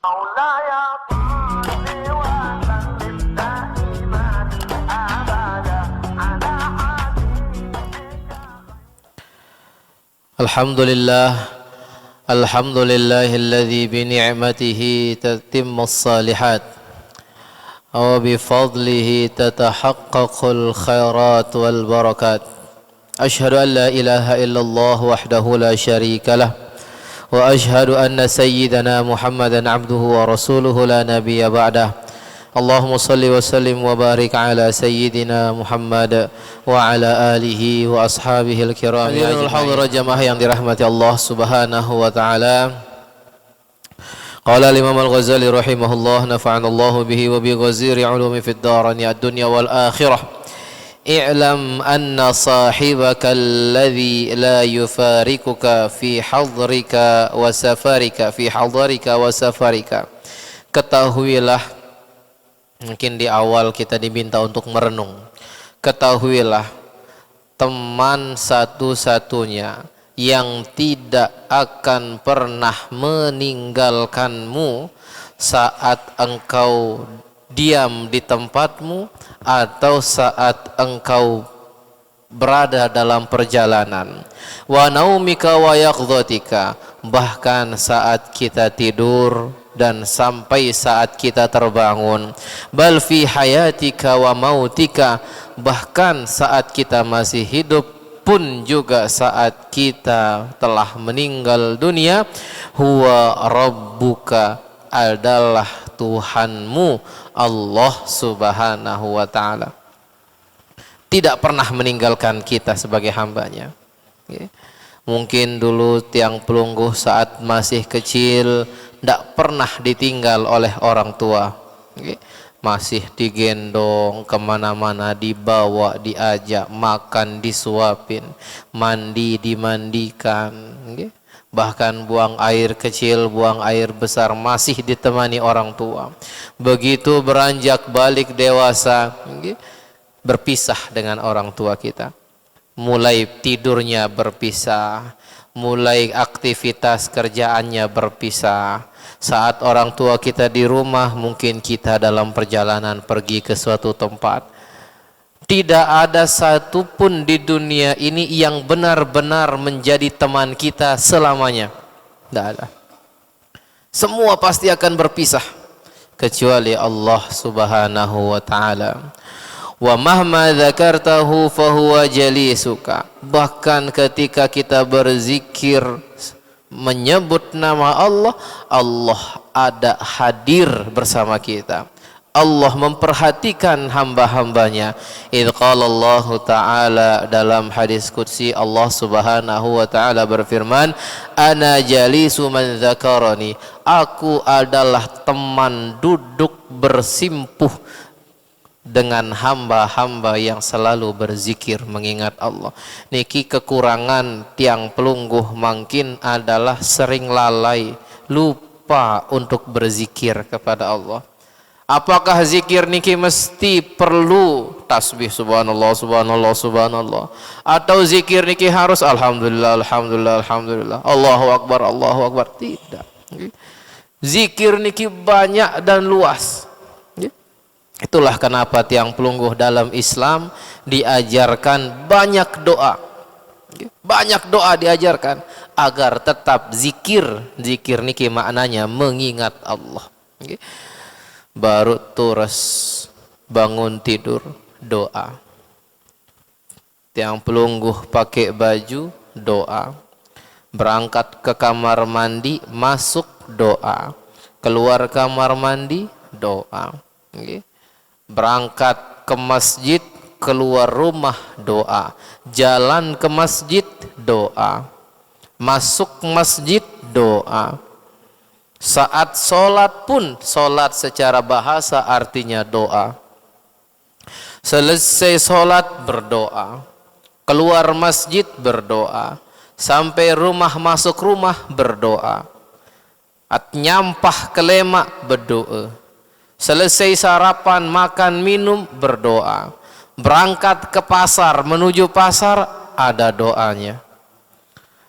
مولاي صل وسلم دائما ابدا على حبيبك. الحمد لله الذي بنعمته تتم الصالحات وبفضله تتحقق الخيرات والبركات. أشهد أن لا إله إلا الله وحده لا شريك له وأشهد أن سيدنا محمدا عبده ورسوله لا نبي بعده. اللهم صل وسلم وبارك على سيدنا Muhammad wa ala alihi wa ashabihi al-kiram. Hadirin al-hadirat jamaah yang dirahmati Allah Subhanahu wa taala. Qala al-Imam al-Ghazali rahimahullah, nafa'ana Allah bihi wa bi ghaziri ulumi fid darani ad-dunya wal akhirah. I'lam anna sahibaka alladhi la yufarikuka fi hadrika wa safarika Ketahuilah, mungkin di awal kita diminta untuk merenung. Ketahuilah, teman satu-satunya yang tidak akan pernah meninggalkanmu saat engkau diam di tempatmu atau saat engkau berada dalam perjalanan. Wa naumika wa yaqdhatika, bahkan saat kita tidur dan sampai saat kita terbangun. Bal fi hayatika wa mautika, bahkan saat kita masih hidup pun juga saat kita telah meninggal dunia. Huwa rabbuka, adalah Tuhanmu Allah Subhanahu wa ta'ala. Tidak pernah meninggalkan kita sebagai hambanya. Mungkin dulu tiang pelungguh saat masih kecil tidak pernah ditinggal oleh orang tua. Masih digendong kemana-mana, dibawa, diajak, makan disuapin, mandi dimandikan, bahkan buang air kecil, buang air besar masih ditemani orang tua. Begitu beranjak balik dewasa, berpisah dengan orang tua kita. Mulai tidurnya berpisah, mulai aktivitas kerjaannya berpisah. Saat orang tua kita di rumah, mungkin kita dalam perjalanan pergi ke suatu tempat. Tidak ada satupun di dunia ini yang benar-benar menjadi teman kita selamanya. Tidak ada. Semua pasti akan berpisah kecuali Allah Subhanahu wa ta'ala. Wa mahma dzakartahu fahuwa jalisuka, bahkan ketika kita berzikir menyebut nama Allah, Allah ada hadir bersama kita. Allah memperhatikan hamba-hambanya. Idz qala Allah Ta'ala, dalam hadis qudsi Allah Subhanahu wa ta'ala berfirman, ana jalisu man dzakarani, aku adalah teman duduk bersimpuh dengan hamba-hamba yang selalu berzikir mengingat Allah. Niki kekurangan tiang pelungguh mungkin adalah sering lalai, lupa untuk berzikir kepada Allah. Apakah zikir niki mesti perlu tasbih subhanallah subhanallah subhanallah, atau zikir niki harus alhamdulillah alhamdulillah alhamdulillah Allahu akbar Allahu akbar? Tidak. Zikir niki banyak dan luas. Itulah kenapa tiang pelungguh dalam Islam diajarkan banyak doa. Banyak doa diajarkan agar tetap zikir. Zikir niki maknanya mengingat Allah. Baru terus bangun tidur doa. Tiang pelungguh pakai baju doa. Berangkat ke kamar mandi masuk doa. Keluar kamar mandi doa. Berangkat ke masjid, keluar rumah doa. Jalan ke masjid doa. Masuk masjid doa. Saat sholat pun, sholat secara bahasa artinya doa. Selesai sholat berdoa. Keluar masjid berdoa. Sampai rumah, masuk rumah berdoa. Nyampah ke lemak berdoa. Selesai sarapan, makan, minum berdoa. Berangkat ke pasar, menuju pasar ada doanya.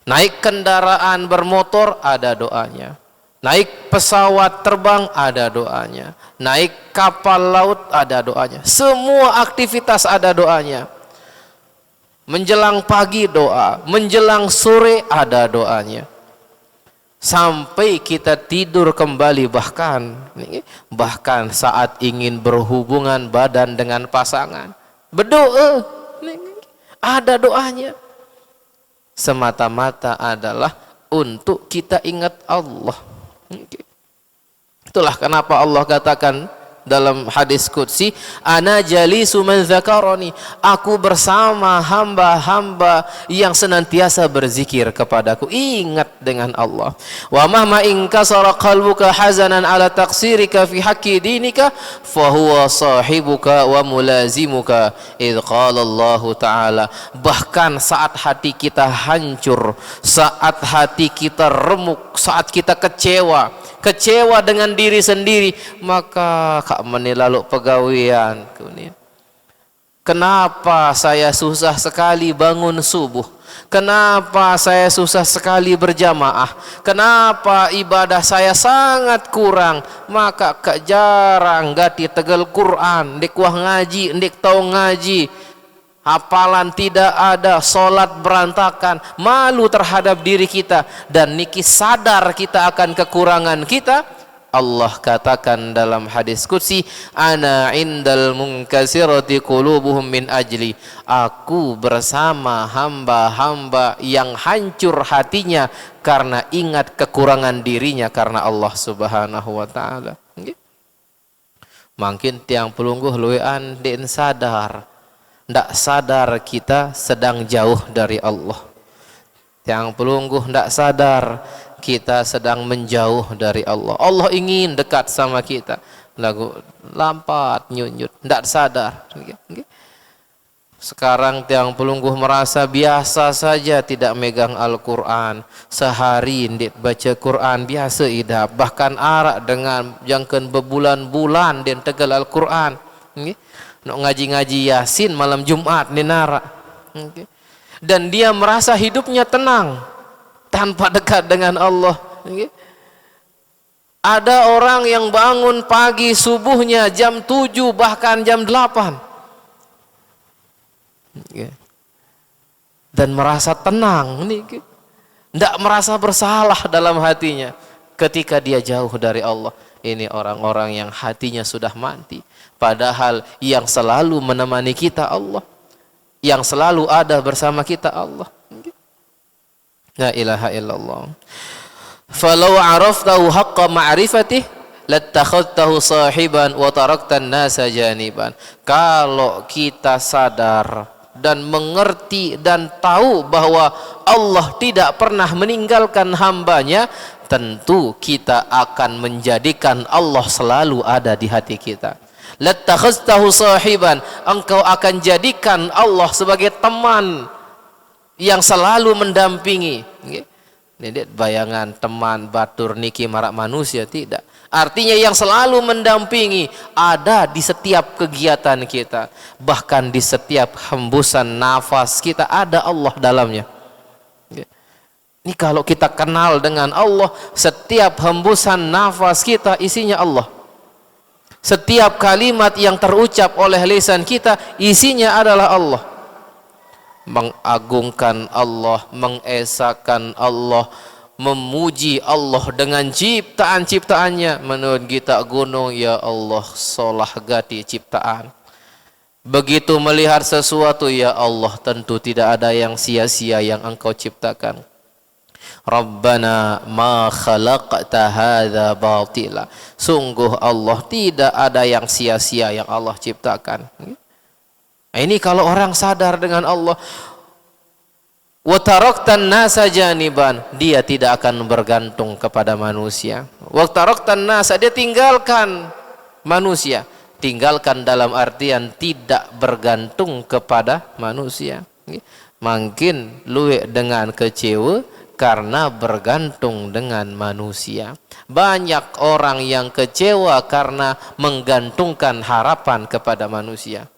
Naik kendaraan bermotor ada doanya. Naik pesawat terbang ada doanya. Naik kapal laut ada doanya. Semua aktivitas ada doanya. Menjelang pagi doa, menjelang sore ada doanya. Sampai kita tidur kembali, bahkan saat ingin berhubungan badan dengan pasangan, berdoa, ada doanya. Semata-mata adalah untuk kita ingat Allah. Itulah kenapa Allah katakan dalam hadis qudsi, ana jalisu man dzakarani, aku bersama hamba-hamba yang senantiasa berzikir kepadaku, ingat dengan Allah. Wa mahma in kasara qalbuka hazanan ala taqsirika fi haqqi dinika fa huwa sahibuka wa mulazimuka id qala Allah taala. Bahkan saat hati kita hancur, saat hati kita remuk, saat kita kecewa dengan diri sendiri, maka kak menilalu pegawian. Kenapa saya susah sekali bangun subuh? Kenapa saya susah sekali berjamaah? Kenapa ibadah saya sangat kurang? Maka kak jarang gati tegel Quran, ndik wah ngaji, ndik tau ngaji. Hafalan tidak ada, solat berantakan, malu terhadap diri kita, dan niki sadar kita akan kekurangan kita. Allah katakan dalam hadis qudsi, ana indal munkasirati qulubuhum min ajli, aku bersama hamba-hamba yang hancur hatinya karena ingat kekurangan dirinya karena Allah subhanahu wa ta'ala. Makin tiang pelungguh luwean den sadar, ndak sadar kita sedang jauh dari Allah. Yang pelungguh ndak sadar kita sedang menjauh dari Allah. Allah ingin dekat sama kita, lagu lampat nyunyut, ndak sadar. Sekarang tiang pelungguh merasa biasa saja tidak megang Al-Quran, sehari ndik baca Quran biasa ida, bahkan arak dengan jangken berbulan-bulan dan tegal Al-Quran. Nak ngaji-ngaji Yasin malam Jumat ni nara. Dan dia merasa hidupnya tenang tanpa dekat dengan Allah. Ada orang yang bangun pagi subuhnya jam 7 bahkan jam 8 dan merasa tenang, tidak merasa bersalah dalam hatinya ketika dia jauh dari Allah. Ini orang-orang yang hatinya sudah mati. Padahal yang selalu menemani kita Allah, yang selalu ada bersama kita Allah. La ilaha illallah. Falau araftahu haqqa ma'rifatih lattakhadtahu sahiban wa taraktan nasa janiban. Kalau kita sadar dan mengerti dan tahu bahwa Allah tidak pernah meninggalkan hambanya, tentu kita akan menjadikan Allah selalu ada di hati kita. Lattakhadtahu sahiban, engkau akan jadikan Allah sebagai teman yang selalu mendampingi. Ini bayangan teman batur niki marak manusia, tidak. Artinya yang selalu mendampingi, ada di setiap kegiatan kita, bahkan di setiap hembusan nafas kita ada Allah dalamnya. Ini kalau kita kenal dengan Allah, setiap hembusan nafas kita isinya Allah. Setiap kalimat yang terucap oleh lisan kita isinya adalah Allah. Mengagungkan Allah, mengesahkan Allah, memuji Allah dengan ciptaan-ciptaannya. Menurut kita gunung, ya Allah solah gati ciptaan. Begitu melihat sesuatu, ya Allah tentu tidak ada yang sia-sia yang engkau ciptakan. Rabbana ma khalaqta hadza batila. Sungguh Allah tidak ada yang sia-sia yang Allah ciptakan. Ini kalau orang sadar dengan Allah. Wa taraktan nasa janiban, dia tidak akan bergantung kepada manusia. Wa taraktan nasa, dia tinggalkan manusia. Tinggalkan dalam artian tidak bergantung kepada manusia. Makin luwek dengan kecewa karena bergantung dengan manusia. Banyak orang yang kecewa karena menggantungkan harapan kepada manusia.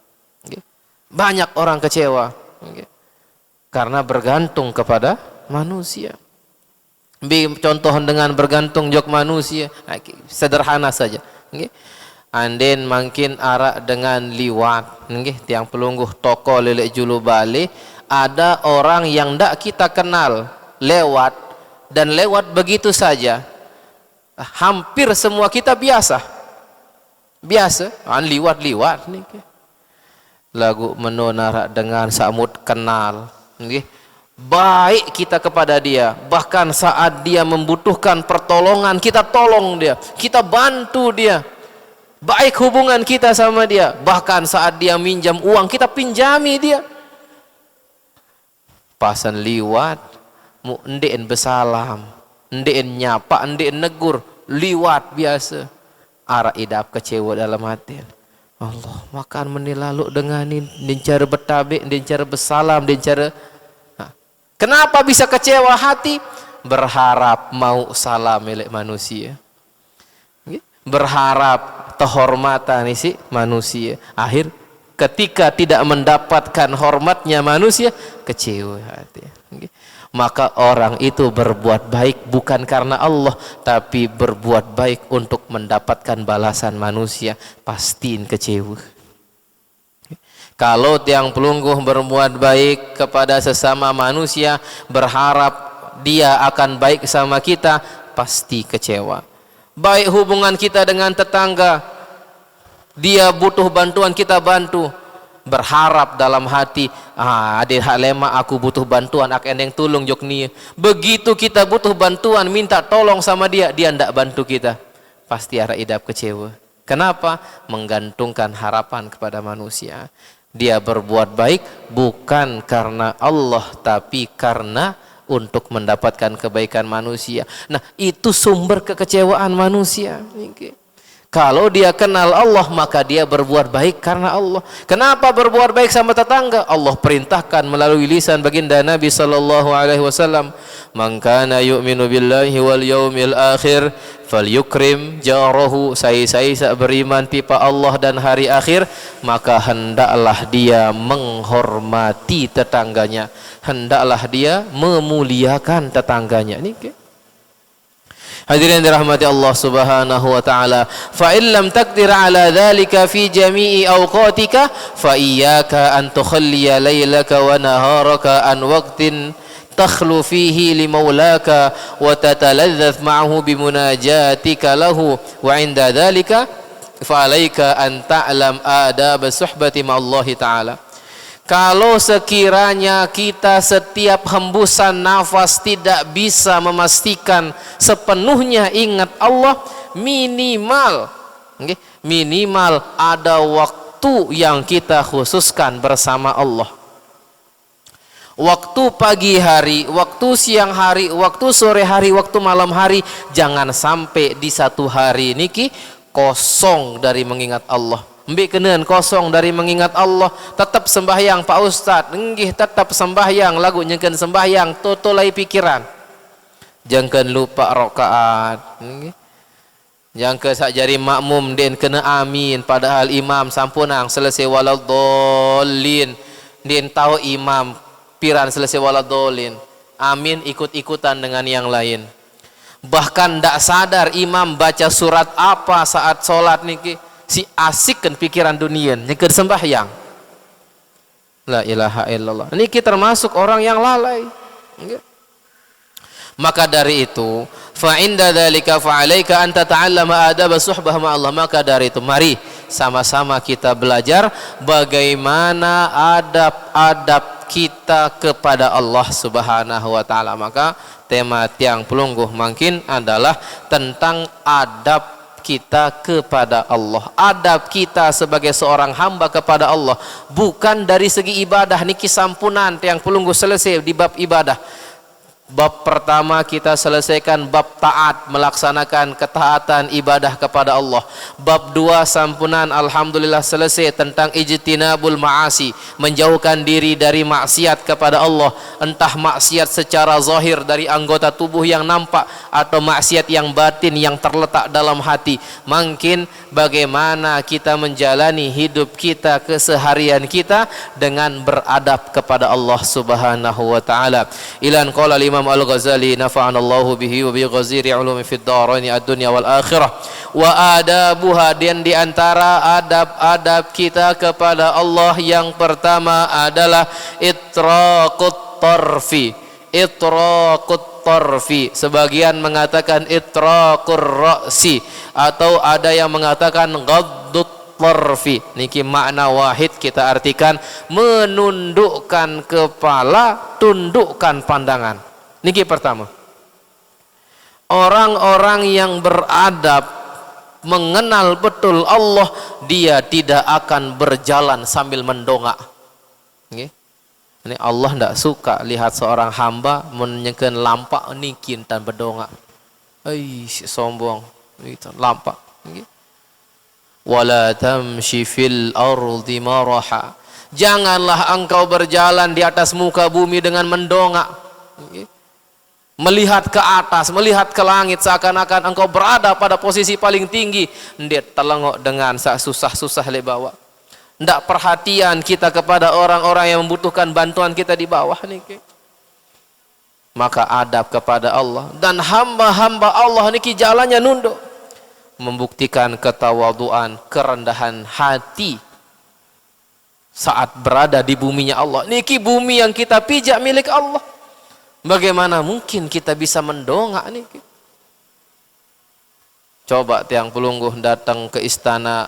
Banyak orang kecewa karena bergantung kepada manusia. contoh dengan bergantung jok manusia, sederhana saja. Okay. Anden mungkin arak dengan liwat, okay. Tiang pelungguh toko lelek julu balik, ada orang yang ndak kita kenal lewat dan lewat begitu saja. Hampir semua kita biasa, liwat nih. Lagu menonara dengan samut kenal, okay. Baik kita kepada dia, bahkan saat dia membutuhkan pertolongan kita tolong dia, kita bantu dia. Baik hubungan kita sama dia, bahkan saat dia minjam uang kita pinjami dia. Pasan liwat, mu ndeen besalam, ndeen nyapa, ndeen negur, liwat biasa. Ara idap kecewa dalam hati. Allah, makan menilalu denganin, din cara bertabik, din cara besalam, din cara. Kenapa bisa kecewa hati? Berharap mau salam milik manusia, berharap kehormatan isi manusia. Akhir ketika tidak mendapatkan hormatnya manusia, kecewa hati. Maka orang itu berbuat baik bukan karena Allah, tapi berbuat baik untuk mendapatkan balasan manusia, pastiin kecewa. Kalau tiang pelungguh berbuat baik kepada sesama manusia, berharap dia akan baik sama kita, pasti kecewa. Baik hubungan kita dengan tetangga, dia butuh bantuan kita bantu, berharap dalam hati, adik hak lema aku butuh bantuan, aku endeng tolong jok ni. Begitu kita butuh bantuan, minta tolong sama dia, dia ndak bantu kita, pasti ada idap kecewa. Kenapa? Menggantungkan harapan kepada manusia. Dia berbuat baik bukan karena Allah, tapi karena untuk mendapatkan kebaikan manusia. Nah, itu sumber kekecewaan manusia. Kalau dia kenal Allah, maka dia berbuat baik karena Allah. Kenapa berbuat baik sama tetangga? Allah perintahkan melalui lisan baginda Nabi sallallahu alaihi wasallam, "Man kana yu'minu billahi wal yaumil akhir falyukrim jarahu." Saya beriman pipa Allah dan hari akhir, maka hendaklah dia menghormati tetangganya, hendaklah dia memuliakan tetangganya. Ini hadirin dirahmati Allah subhanahu wa ta'ala. Fa in lam taqdir ala dhalika fi jami'i awqatika fa iyyaka an tukhalliya laylaka wa naharaka an waqtin takhlu fihi li maulaka wa tataladzaz ma'ahu bimunajatika lahu wa 'inda dhalika fa alayka an ta'lam adab suhbati ma'allahi ta'ala. Kalau sekiranya kita setiap hembusan nafas tidak bisa memastikan sepenuhnya ingat Allah, minimal ada waktu yang kita khususkan bersama Allah. Waktu pagi hari, waktu siang hari, waktu sore hari, waktu malam hari, jangan sampai di satu hari niki kosong dari mengingat Allah. Mbik kenan kosong dari mengingat Allah, tetap sembahyang Pak Ustad, nggih tetap sembahyang, lagu nyengken sembahyang, totolai pikiran, jangan lupa rakaat, jangan sak jari makmum den kena amin, padahal imam sampunang selesai waladhdallin, den tahu imam piran selesai waladhdallin, amin ikut-ikutan dengan yang lain, bahkan ndak sadar imam baca surat apa saat sholat niki. Si asikkan pikiran dunia nyekir sembahyang. La ilaha illallah. Ini kita termasuk orang yang lalai. Maka dari itu, fa inda dzalika fa 'alaika an tata'allama adab suhbah ma Allah. Maka dari itu mari sama-sama kita belajar bagaimana adab-adab kita kepada Allah Subhanahu wa taala. Maka tema tiang pelungguh mungkin adalah tentang adab kita kepada Allah, adab kita sebagai seorang hamba kepada Allah, bukan dari segi ibadah niki sampunan yang pelungguh selesai di bab ibadah. Bab pertama kita selesaikan bab taat, melaksanakan ketaatan ibadah kepada Allah. Bab 2 sampunan alhamdulillah selesai tentang ijtinabul ma'asi, menjauhkan diri dari maksiat kepada Allah, entah maksiat secara zahir dari anggota tubuh yang nampak atau maksiat yang batin yang terletak dalam hati. Mungkin bagaimana kita menjalani hidup kita, keseharian kita dengan beradab kepada Allah Subhanahu wa taala. Ilan qala Imam Al-Ghazali nafa'ana Allahu bihi wa bi ghaziri ulumi fid dharain ad-dunya wal akhirah. Wa adabuha, dan di antara adab-adab kita kepada Allah yang pertama adalah itraqut tarfi. Itraqut tarfi, sebagian mengatakan itraqur ra'si, atau ada yang mengatakan ghaddut tarfi. Niki makna wahid, kita artikan menundukkan kepala, tundukkan pandangan. Niki pertama. Orang-orang yang beradab, mengenal betul Allah, dia tidak akan berjalan sambil mendongak. Nggih. Ini Allah tidak suka lihat seorang hamba menyekan lampak nikin dan berdongak. Sombong. Itu lampak. Wala tamshi fil ardi maraha. Janganlah engkau berjalan di atas muka bumi dengan mendongak. Melihat ke atas, melihat ke langit, seakan-akan engkau berada pada posisi paling tinggi. Dia telengok dengan susah-susah le bawah. Tidak perhatian kita kepada orang-orang yang membutuhkan bantuan kita di bawah niki. Maka adab kepada Allah, dan hamba-hamba Allah niki jalannya nunduk, membuktikan ketawaduan, kerendahan hati saat berada di buminya Allah. Niki bumi yang kita pijak milik Allah. Bagaimana mungkin kita bisa mendongak niki? Coba tiang pelungguh datang ke istana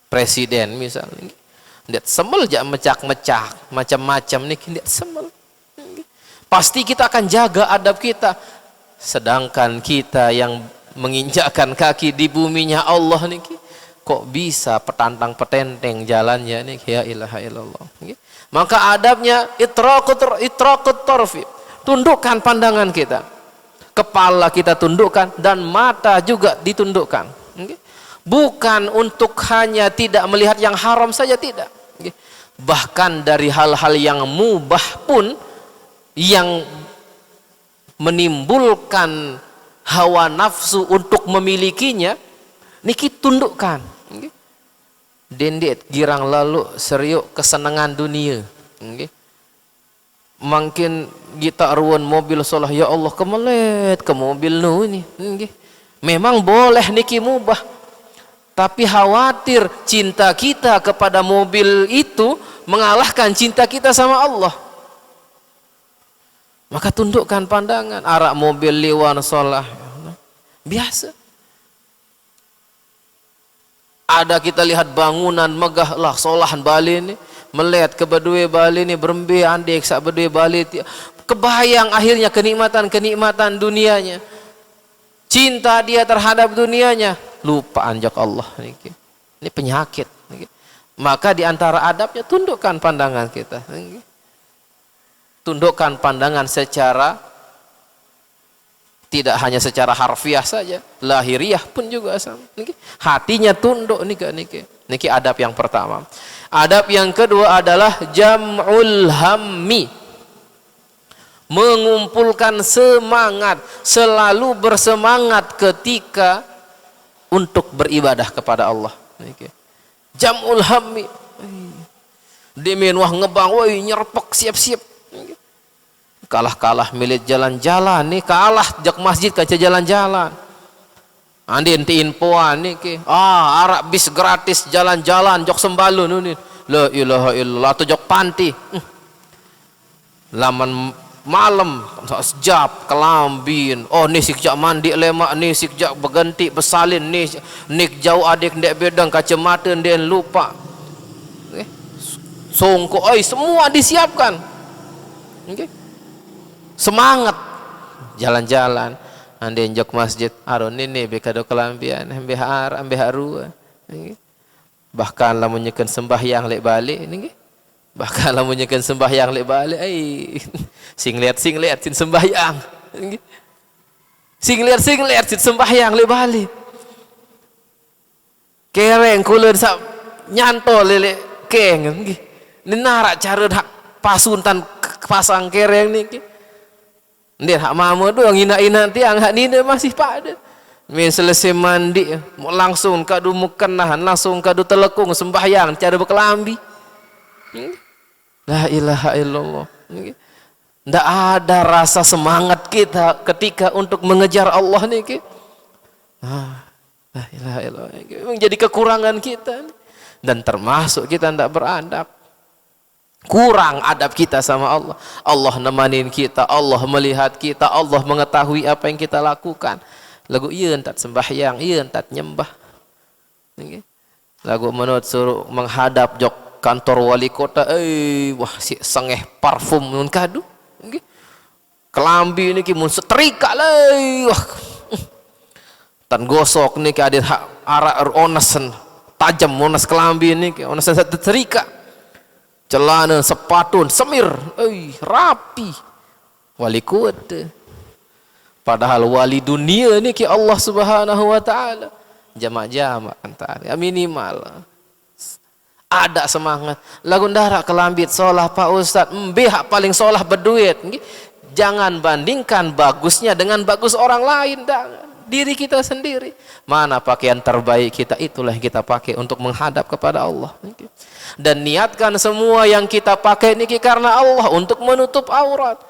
presiden misalnya, lihat semel jak mecak-mecak macam-macam nih, lihat semel. Pasti kita akan jaga adab kita. Sedangkan kita yang menginjakkan kaki di buminya Allah nih, kok bisa petantang petenteng jalannya nih, ya ilaha illallah. Maka adabnya itraqut tarfi, tundukkan pandangan kita, kepala kita tundukkan, dan mata juga ditundukkan. Bukan untuk hanya tidak melihat yang haram saja, tidak. Bahkan dari hal-hal yang mubah pun, yang menimbulkan hawa nafsu untuk memilikinya, niki tundukkan. Dendet girang lalu seriuk kesenangan dunia. Mungkin kita ruan mobil solah, ya Allah kemelet ke mobil nu ini. Memang boleh niki mubah. Tapi khawatir cinta kita kepada mobil itu mengalahkan cinta kita sama Allah. Maka tundukkan pandangan. Arak mobil liwan solah, biasa. Ada kita lihat bangunan megah lah, solahan Bali ini, melihat ke Bedue Bali ini, berembe andek sak Bedue Bali, kebayang akhirnya kenikmatan dunianya. Cinta dia terhadap dunianya, lupa anjak Allah. Ini penyakit. Maka di antara adabnya tundukkan pandangan kita. Tundukkan pandangan secara, tidak hanya secara harfiah saja, lahiriah pun juga sama. Hatinya tunduk niki adab yang pertama. Adab yang kedua adalah jam'ul hammi. Mengumpulkan semangat, selalu bersemangat ketika untuk beribadah kepada Allah. Jam'ul hammi. Demen wah ngebang, woi nyerpek siap-siap. Kalah milik jalan-jalan nih, kalah jak masjid kaca jalan-jalan. Andin ti infoan nih ke. Arak bis gratis jalan-jalan jok sembalun nih. La ilaha illallah, atau jok panti. Laman malam sejap kelambin, nisik jak mandi lemak, nisik jak berganti bersalin, nik jauh adik ndek bedang kacamata ndek lupa. Songko semua disiapkan. Semangat jalan-jalan, ande jok masjid aron ini bekado kelambian ambe haru. Bahkan lamun nyekeun sembahyang lek balik nggih. Bahkan lamun nyekeun sembahyang lek balik sing lihat sin sembahyang. Sing lihat sin sembahyang lek balik. Kereng kuleun sak nyanto lele keng nggih. Ninarak cara hak pasuntan pasang kereng niki. Ndek hak mama doang ina-ina tiang hak nina masih pada. Min selesai mandi langsung kadu mukenahan, langsung kadu telekung sembahyang cara berkelambi. La ilaha illallah. Tidak ada rasa semangat kita ketika untuk mengejar Allah nih. La ilaha illallah. Memang jadi kekurangan kita. Dan termasuk kita tidak beradab. Kurang adab kita sama Allah. Allah nemanin kita, Allah melihat kita, Allah mengetahui apa yang kita lakukan. Lagu iya entat sembahyang, iya entat nyembah. Lagu menurut suruh menghadap jok kantor wali kota, wah si sengeh parfum nun kadu. Kelambi ini ki mun setrika leuy, wah. Tan gosok nih ada arak onasen tajam onas kelambi ini, onasen setrika. Celana, sepatu, semir, rapi. Wali kota. Padahal wali dunia ni ki Allah Subhanahu wa taala. Jamak-jamak antar. Ya minimal. Ada semangat. Lagu ndara kelambit solah Pak Ustaz, hak paling solah berduit. Jangan bandingkan bagusnya dengan bagus orang lain. Diri kita sendiri. Mana pakaian terbaik kita, itulah yang kita pakai untuk menghadap kepada Allah. Dan niatkan semua yang kita pakai ini karena Allah, untuk menutup aurat.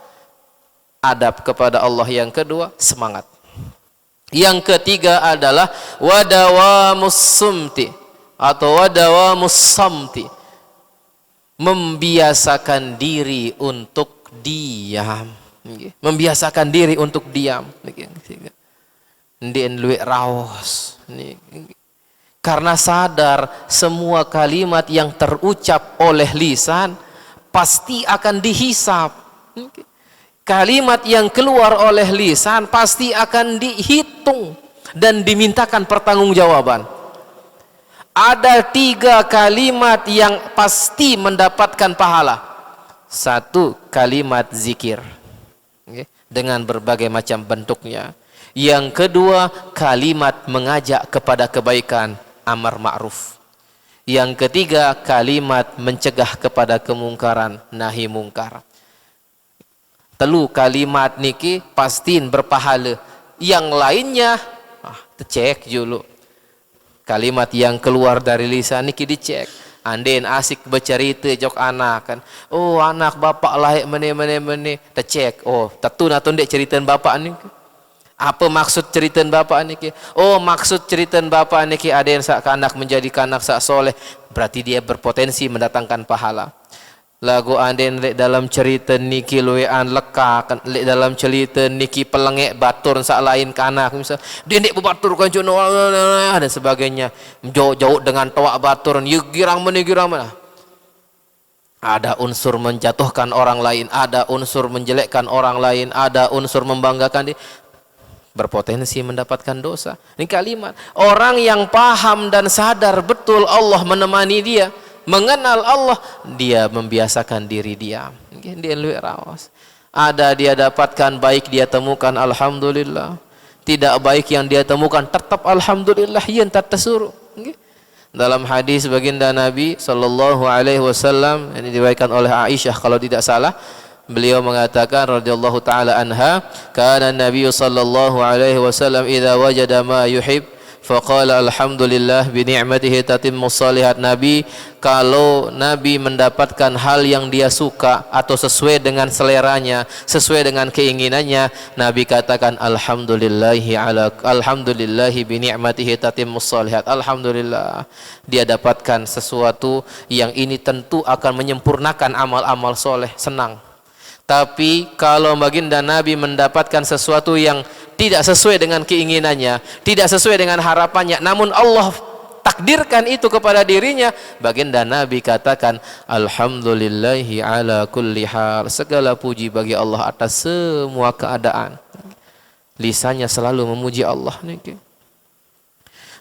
Adab kepada Allah yang kedua, semangat. Yang ketiga adalah wadawamus sumti atau wadawamus samti. Membiasakan diri untuk diam. Membiasakan diri untuk diam. Ndien luwek raos. Karena sadar semua kalimat yang terucap oleh lisan pasti akan dihisap. Kalimat yang keluar oleh lisan pasti akan dihitung dan dimintakan pertanggungjawaban. Ada 3 kalimat yang pasti mendapatkan pahala. 1, kalimat zikir dengan berbagai macam bentuknya. Yang kedua, kalimat mengajak kepada kebaikan, amar ma'ruf. Yang ketiga, kalimat mencegah kepada kemungkaran, nahi mungkar. Telu kalimat niki pastiin berpahala. Yang lainnya cek dulu. Kalimat yang keluar dari lisan niki dicek. Anden asik bercerita jok anak kan. Oh anak bapak lahir mene. Cek. Oh tentu natun dek ceritain bapak ni. Apa maksud ceritain bapak niki? Oh maksud ceritain bapak niki ada yang sak anak menjadi anak sak soleh. Berarti dia berpotensi mendatangkan pahala. Lagu anden lek dalam cerita niki luwean leka, lek dalam cerita niki pelengek batur sak lain kanak misal dendek berbatur kan jono dan sebagainya, jauh-jauh dengan toak batur girang mana. Ada unsur menjatuhkan orang lain, ada unsur menjelekkan orang lain, ada unsur membanggakan dia, berpotensi mendapatkan dosa. Ini kalimat orang yang paham dan sadar betul Allah menemani dia, mengenal Allah, dia membiasakan diri diam. Dia luwih rawas. Ada dia dapatkan baik dia temukan alhamdulillah. Tidak baik yang dia temukan tetap alhamdulillah, yen tak tersuruh. Dalam hadis baginda Nabi sallallahu alaihi wasallam ini diriwayatkan oleh Aisyah kalau tidak salah, beliau mengatakan radhiyallahu taala anha, kana Nabi sallallahu alaihi wasallam idza wajada ma yuhib faqala alhamdulillah bi ni'matihi tatimmus shalihat. Nabi kalau Nabi mendapatkan hal yang dia suka atau sesuai dengan seleranya, sesuai dengan keinginannya, Nabi katakan alhamdulillahi bi ni'matihi tatimmus shalihat. Alhamdulillah dia dapatkan sesuatu yang ini tentu akan menyempurnakan amal-amal soleh, senang. Tapi kalau baginda Nabi mendapatkan sesuatu yang tidak sesuai dengan keinginannya, tidak sesuai dengan harapannya, namun Allah takdirkan itu kepada dirinya, baginda Nabi katakan alhamdulillahi ala kulli hal. Segala puji bagi Allah atas semua keadaan. Lisannya selalu memuji Allah.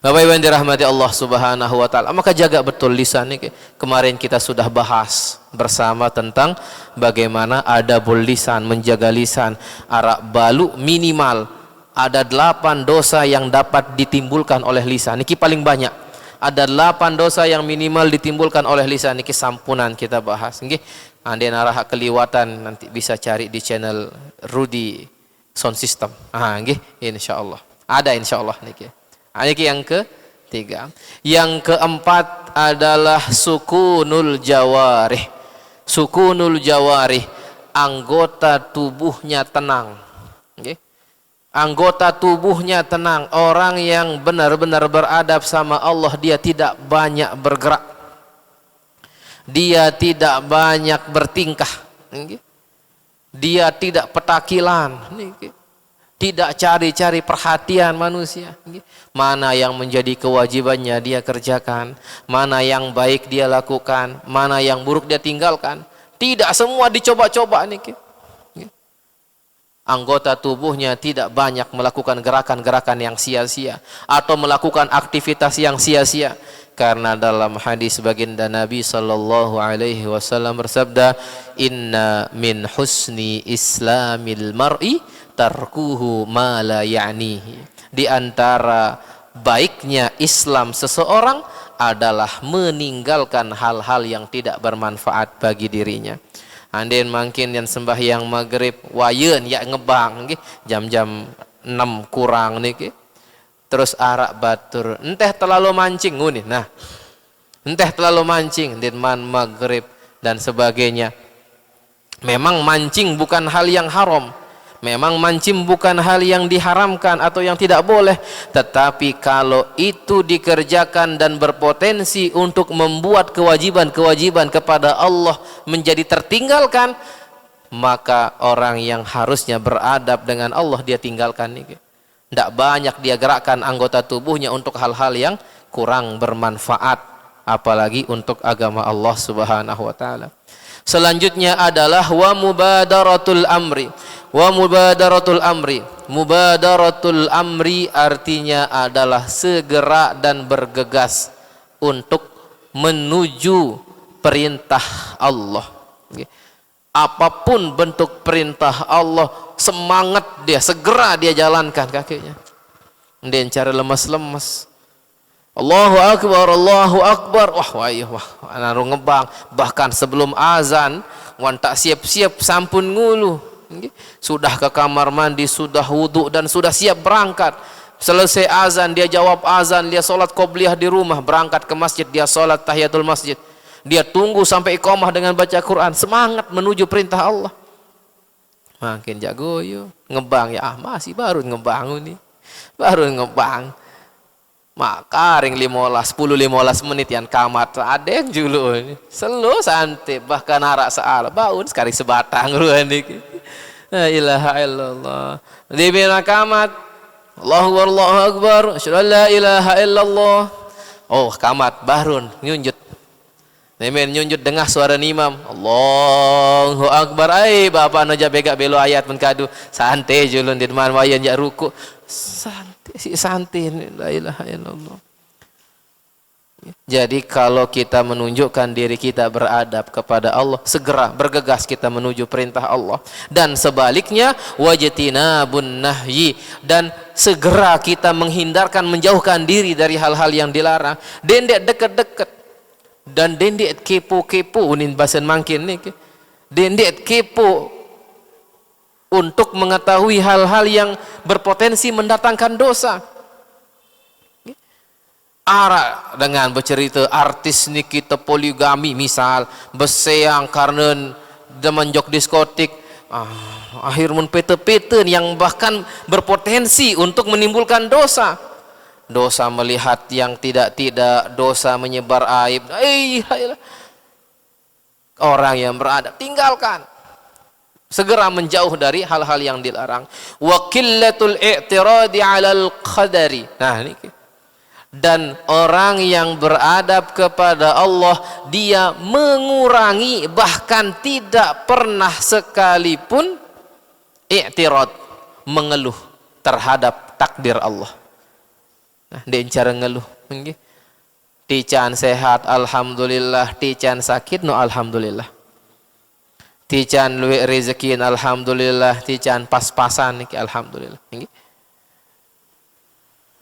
Bapak Ibu yang dirahmati Allah Subhanahu wa taala, maka jaga betul lisan ini. Kemarin kita sudah bahas bersama tentang bagaimana adabul lisan, menjaga lisan. Arak balu minimal ada 8 dosa yang dapat ditimbulkan oleh lisan. Niki paling banyak. Ada 8 dosa yang minimal ditimbulkan oleh lisan. Niki sampunan kita bahas. Nggih. Ande narah keliwatan nanti bisa cari di channel Rudy Sound System. Nggih, insyaallah. Ada insyaallah niki. Niki yang ketiga. Yang keempat adalah sukunul jawarih. Sukunul jawarih, anggota tubuhnya tenang. Okay? Anggota tubuhnya tenang. Orang yang benar-benar beradab sama Allah, dia tidak banyak bergerak. Dia tidak banyak bertingkah. Okay? Dia tidak petakilan. Okay? Tidak cari-cari perhatian manusia. Mana yang menjadi kewajibannya dia kerjakan, mana yang baik dia lakukan, mana yang buruk dia tinggalkan. Tidak semua dicoba-coba nih. Anggota tubuhnya tidak banyak melakukan gerakan-gerakan yang sia-sia atau melakukan aktivitas yang sia-sia. Karena dalam hadis baginda Nabi sallallahu alaihi wasallam bersabda, "Inna min husni islamil mar'i tarkuhu ma la ya'nihi." Di antara baiknya Islam seseorang adalah meninggalkan hal-hal yang tidak bermanfaat bagi dirinya. Andin mungkin yang sembahyang maghrib wayeun ya ngebang jam-jam 6 kurang niki. Terus arak batur, enteh terlalu mancing nguni. Nah, enteh terlalu mancing dirman maghrib dan sebagainya. Memang mancing bukan hal yang haram. Memang mancing bukan hal yang diharamkan atau yang tidak boleh. Tetapi kalau itu dikerjakan dan berpotensi untuk membuat kewajiban-kewajiban kepada Allah menjadi tertinggalkan, maka orang yang harusnya beradab dengan Allah dia tinggalkan nih. Tidak banyak dia gerakkan anggota tubuhnya untuk hal-hal yang kurang bermanfaat, apalagi untuk agama Allah Subhanahu wa taala. Selanjutnya adalah wa mubadaratul amri. Wa mubadaratul amri. Mubadaratul amri artinya adalah segera dan bergegas untuk menuju perintah Allah. Apapun bentuk perintah Allah, semangat dia, segera dia jalankan kakinya. Dia cara lemas-lemas. Allahu Akbar, Allahu Akbar. Wah, naruh ngebang. Bahkan sebelum azan, wan tak siap-siap sampun ngulu. Sudah ke kamar mandi, sudah wudhu dan sudah siap berangkat. Selesai azan, dia jawab azan, dia sholat qobliyah di rumah, berangkat ke masjid, dia sholat tahiyatul masjid. Dia tunggu sampai iqamah dengan baca Quran, semangat menuju perintah Allah. Makin jago yo, ngebang ya, masih baru ngebang nih. Baru ngebang. Maka ring 10-15 menit yang kamat ada yang julu ini. Selo santai, bahkan arak saal baun sekali sebatang ruan nih. La ilaha illallah. Di bina kamat, Allahu Akbar, asyhadu an la ilaha illallah. Oh, kamat barun nyunjut. Nemen nyunjut dengar suara imam. Allahu Akbar. Ai bapa naja bega belo ayat menkadu. Santai julun di depan wayan jak ruku. Santai la ilaha illallah. Jadi kalau kita menunjukkan diri kita beradab kepada Allah, segera bergegas kita menuju perintah Allah. Dan sebaliknya wajtinabun nahyi, dan segera kita menghindarkan, menjauhkan diri dari hal-hal yang dilarang. Dendek deket-deket dan dendek kepo-kepo unin basen mangkin nih. Dendek kepo untuk mengetahui hal-hal yang berpotensi mendatangkan dosa. Ara dengan bercerita artis ni kita poligami misal beseang karena demen jok diskotik, akhir mun pete-pete yang bahkan berpotensi untuk menimbulkan dosa. Dosa melihat yang tidak-tidak, dosa menyebar aib. Orang yang beradab tinggalkan. Segera menjauh dari hal-hal yang dilarang. Wa qillatul i'tiradi 'alal qadari. Nah, ini. Dan orang yang beradab kepada Allah, dia mengurangi, bahkan tidak pernah sekalipun i'tirad, mengeluh terhadap takdir Allah. Nah, dia cara ngeluh. Tican sehat, alhamdulillah. Tican sakit, no alhamdulillah. Tican luwih rezeki, alhamdulillah. Tican pas-pasan, alhamdulillah.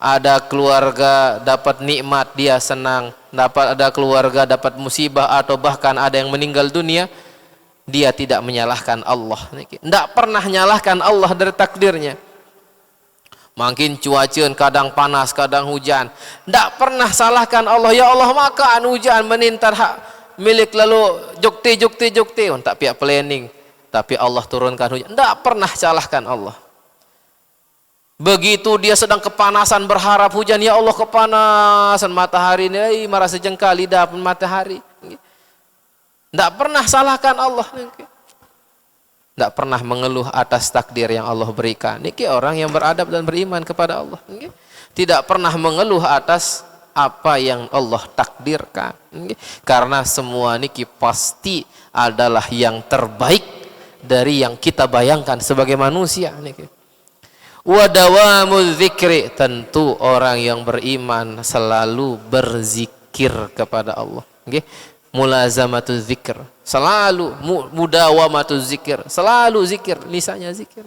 Ada keluarga dapat nikmat, dia senang. Ada keluarga dapat musibah atau bahkan ada yang meninggal dunia, dia tidak menyalahkan Allah. Tidak pernah menyalahkan Allah dari takdirnya. Makin cuaca kadang panas, kadang hujan. Tidak pernah salahkan Allah. Ya Allah, makan hujan menintar hak milik lalu jukti. Tak pihak planning. Tapi Allah turunkan hujan, tidak pernah salahkan Allah. Begitu dia sedang kepanasan berharap hujan, ya Allah kepanasan matahari ini, marah sejengkal lidah matahari. Tidak pernah salahkan Allah. Tidak pernah mengeluh atas takdir yang Allah berikan. Niki orang yang beradab dan beriman kepada Allah. Tidak pernah mengeluh atas apa yang Allah takdirkan. Karena semua niki pasti adalah yang terbaik dari yang kita bayangkan sebagai manusia. Wa dawamul dzikri, tentu orang yang beriman selalu berzikir kepada Allah. Mulazamatul zikr, selalu mudawamatul zikir, selalu zikir, lisannya zikir.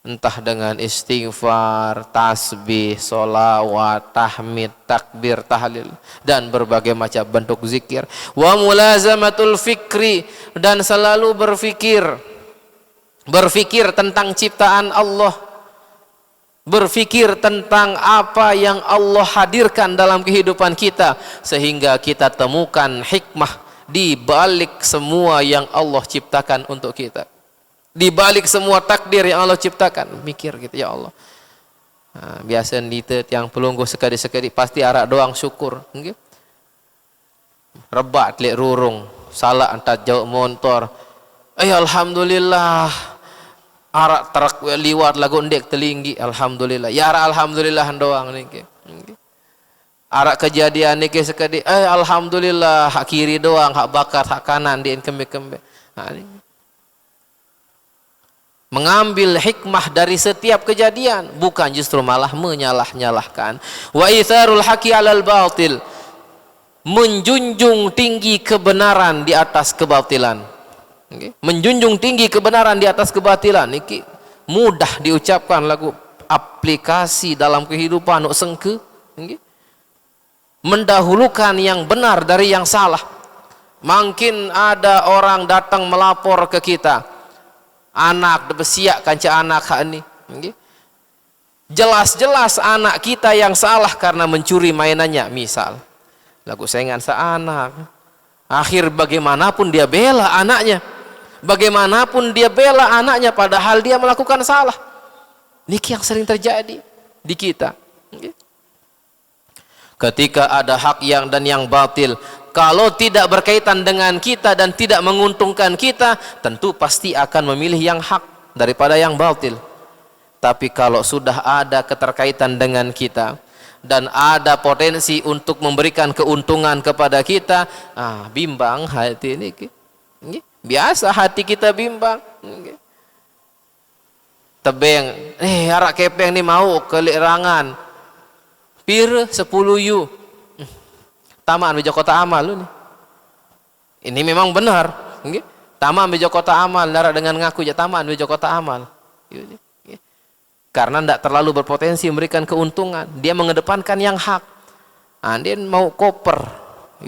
Entah dengan istighfar, tasbih, solawat, tahmid, takbir, tahlil, dan berbagai macam bentuk zikir. Wa mulazamatul fikri, dan selalu berfikir tentang ciptaan Allah, berfikir tentang apa yang Allah hadirkan dalam kehidupan kita, sehingga kita temukan hikmah di balik semua yang Allah ciptakan untuk kita, di balik semua takdir yang Allah ciptakan. Mikir gitu, ya Allah, biasa kita yang pelungguh sekali-sekali pasti arak doang syukur. Rebat lek rurung salah antar jauh motor, alhamdulillah arak terak liwat lagu ndek telinggi, alhamdulillah. Ya arak alhamdulillah doang niki. Arak kejadian niki sekali, alhamdulillah hak kiri doang, hak bakar, hak kanan diin kembe-kembe. Mengambil hikmah dari setiap kejadian, bukan justru malah menyalah-nyalahkan. Wa itharul haqi 'alal batil, menjunjung tinggi kebenaran di atas kebatilan. Menjunjung tinggi kebenaran di atas kebatilan niki mudah diucapkan lagu aplikasi dalam kehidupan nuk sengke. Mendahulukan yang benar dari yang salah. Mungkin ada orang datang melapor ke kita, anak debesiak kanca anak hak ni. Jelas-jelas anak kita yang salah karena mencuri mainannya, misal lagu saingan seanak. Akhir bagaimanapun dia bela anaknya, bagaimanapun dia bela anaknya padahal dia melakukan salah. Niki yang sering terjadi di kita. Ketika ada hak dan yang batil, kalau tidak berkaitan dengan kita dan tidak menguntungkan kita, tentu pasti akan memilih yang hak daripada yang batil. Tapi kalau sudah ada keterkaitan dengan kita dan ada potensi untuk memberikan keuntungan kepada kita, bimbang hati ini. Biasa hati kita bimbang. Tebeng, arak kepeng ni mau kelirangan. Pir 10 yu. Tamaan bejo kota amal lu nih. Ini memang benar. Tamaan bejo kota amal, darah dengan ngaku ya tamaan bejo kota amal. Karena tidak terlalu berpotensi memberikan keuntungan, dia mengedepankan yang hak. Dia mau koper,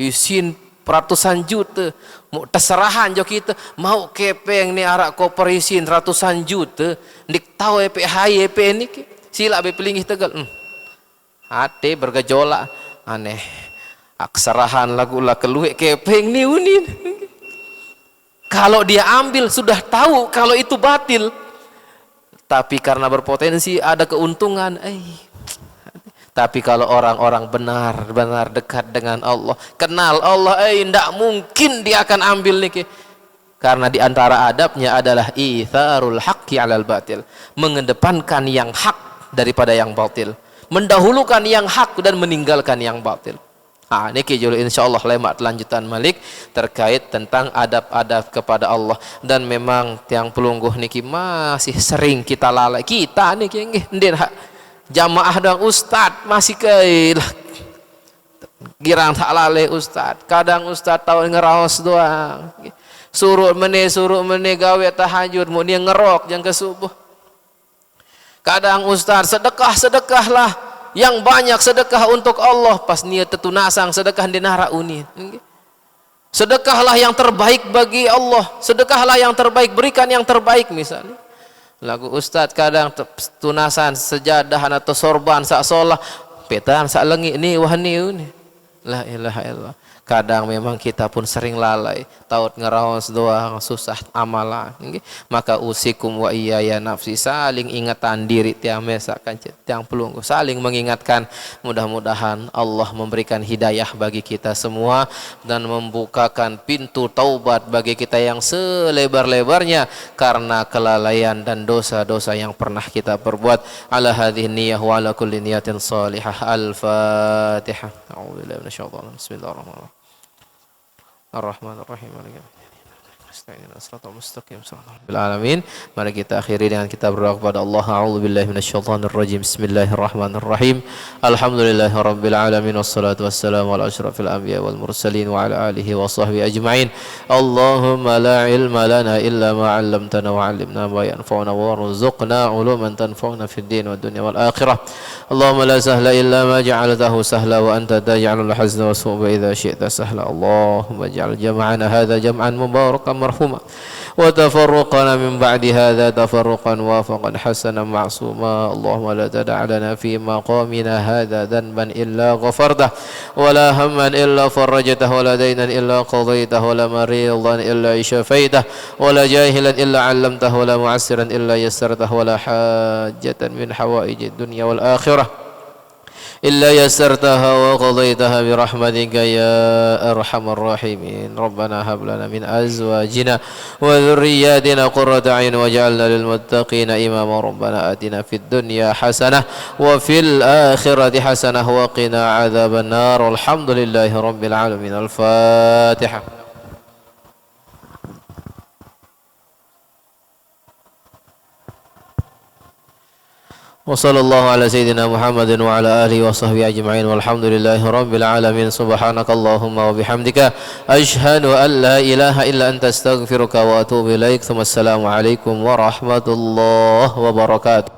isin ratusan juta, mau terserahan jo kita, mau kepeng ni arak koper isin ratusan juta, dik tahu EP hai EP ni, sila be pelingih tegal. Hati bergejolak, aneh. Aksarahan lagu lah keluik kepeng ni unin. Kalau dia ambil sudah tahu kalau itu batil. Tapi karena berpotensi ada keuntungan, tapi kalau orang-orang benar-benar dekat dengan Allah, kenal Allah, tidak mungkin dia akan ambil niki. Karena di antara adabnya adalah itharul haqqi 'alal batil, mengedepankan yang hak daripada yang batil, mendahulukan yang hak dan meninggalkan yang batil. Niki julu insyaallah lemak lanjutan Malik terkait tentang adab-adab kepada Allah. Dan memang tiang pelungguh niki masih sering kita lalai. Kita niki nggih ndin jamaah dan ustad masih keilah girang tak lalai ustad. Kadang ustad tahu ngeraos doang. Suruh mene gawe tahajud mau dia ngerok jang ke subuh. Kadang ustad sedekahlah yang banyak sedekah untuk Allah, pas niat tetunasang sedekah dinara unin. Sedekahlah yang terbaik bagi Allah, sedekahlah yang terbaik, berikan yang terbaik. Misalnya lagu ustad kadang tunasan sejadah atau sorban sak solah petan sak lengi ni wah ni La ilaha illallah. Kadang memang kita pun sering lalai, taut ngeraos doa susah amalan. Maka usikum wa iyaya nafsi, saling ingatan diri tiang mesakan tiang pelunggu, saling mengingatkan. Mudah-mudahan Allah memberikan hidayah bagi kita semua dan membukakan pintu taubat bagi kita yang selebar-lebarnya karena kelalaian dan dosa-dosa yang pernah kita perbuat. Ala hadhihi niyyah wa ala kulli niyatin salihah. Al-Fatihah. A'udzubillahi minasyaitonir rajim. Bismillahirrahmanirrahim. Ar-Rahmanir-Rahim. Alamin. Mari kita akhiri dengan kita berdoa kepada Allah. A'udzubillahi minasyaitonir rajim. Bismillahirrahmanirrahim. Alhamdulillahirabbil alamin wassalatu wassalamu ala asyrafil anbiya wal mursalin wa ala alihi wa sahbihi ajma'in. Allahumma la ilma lana illa ma 'allamtana wa 'allimna ma yanfa'una warzuqna 'uluman tanfa'una fid din wad dunya wal akhirah. Allahumma la sahla illa ma ja'altahu sahla wa anta taj'alul hazna was-su'ba idza syi'ta sahla. Allahumma ij'al jam'ana hadha jam'an mubarakan مرحوما وتفرقنا من بعد هذا تفرقا وافقا حسنا معصوما. اللهم لا تدع لنا في مقامنا هذا ذنبا إلا غفرته ولا هما إلا فرجته ولا دينا إلا قضيته ولا مريضا إلا شفيته ولا جاهلا إلا علمته ولا معسرا إلا يسرته ولا حاجة من حوائج الدنيا والآخرة إلا يسرتها وقضيتها برحمتك يا أرحم الراحمين. ربنا هب لنا من أزواجنا وذرياتنا قرة أعين واجعلنا للمتقين إماما. ربنا آتنا في الدنيا حسنة وفي الآخرة حسنة وقنا عذاب النار. والحمد لله رب العالمين. الفاتحة. وصلى الله على سيدنا محمد وعلى آله وصحبه أجمعين والحمد لله رب العالمين. سبحانك اللهم وبحمدك أشهد أن لا إله إلا أنت أستغفرك وأتوب إليك. ثم السلام عليكم ورحمة الله وبركاته.